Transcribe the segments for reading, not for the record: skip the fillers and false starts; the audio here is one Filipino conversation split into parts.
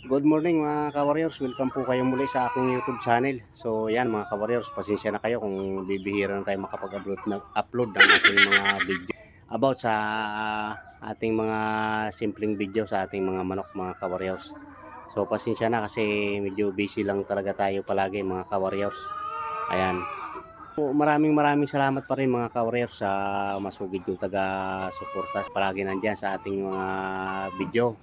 Good morning mga ka-warriors, welcome po kayo muli sa aking YouTube channel. So yan mga ka-warriors, pasensya na kayo kung bibihira na tayo makapag-upload ng ating mga video about sa ating mga simpleng video sa ating mga manok mga ka-warriors. So pasensya na kasi medyo busy lang talaga tayo palagi mga ka-warriors. Ayan. So, maraming salamat pa rin mga ka-warriors sa masugid yung taga-suportas palagi nandyan sa ating mga video.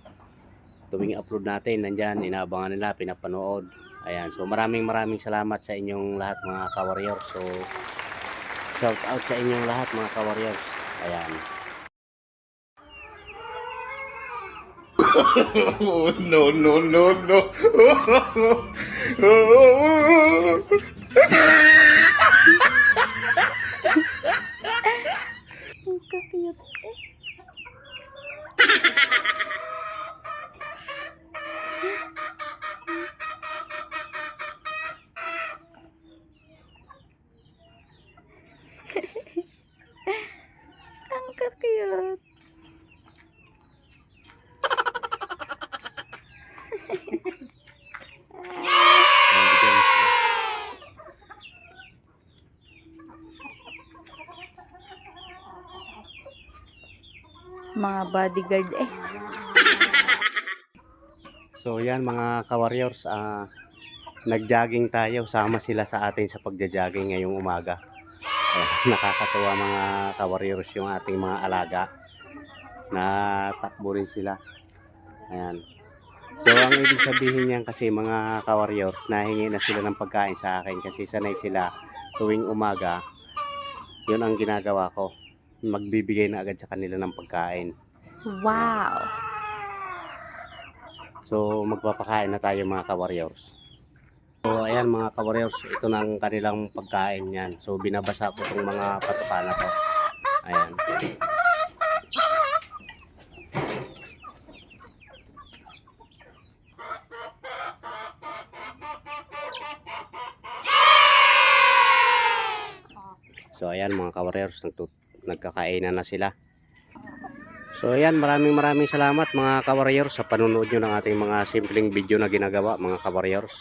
Tuwing upload natin, nandyan, inaabangan nila, pinapanood. Ayan, so maraming salamat sa inyong lahat mga ka-warriors. So, shout out sa inyong lahat mga ka-warriors. Ayan. No, no, no, no. Ang kakiyot eh. Ang kakiyot. Mga bodyguard eh. So, yan mga ka-warriors, nag-jogging tayo. Sama sila sa atin sa pagja-jogging ngayong umaga. Nakakatuwa mga ka-warriors yung ating mga alaga. Natakbo rin sila. Ayan. So ang ibig sabihin niyan kasi mga ka-warriors, nahingi na sila ng pagkain sa akin kasi sanay sila tuwing umaga. Yun ang ginagawa ko. Magbibigay na agad sa kanila ng pagkain. Wow. So magpapakain na tayo mga ka-warriors. So ayan mga ka-warriors, ito na ang kanilang pagkain yan. So binabasa ko itong mga patuka na to. Ayan. So ayan mga ka-warriors, nagkakainan na sila. So ayan, maraming salamat mga ka-warriors sa panunood nyo ng ating mga simpleng video na ginagawa mga ka-warriors.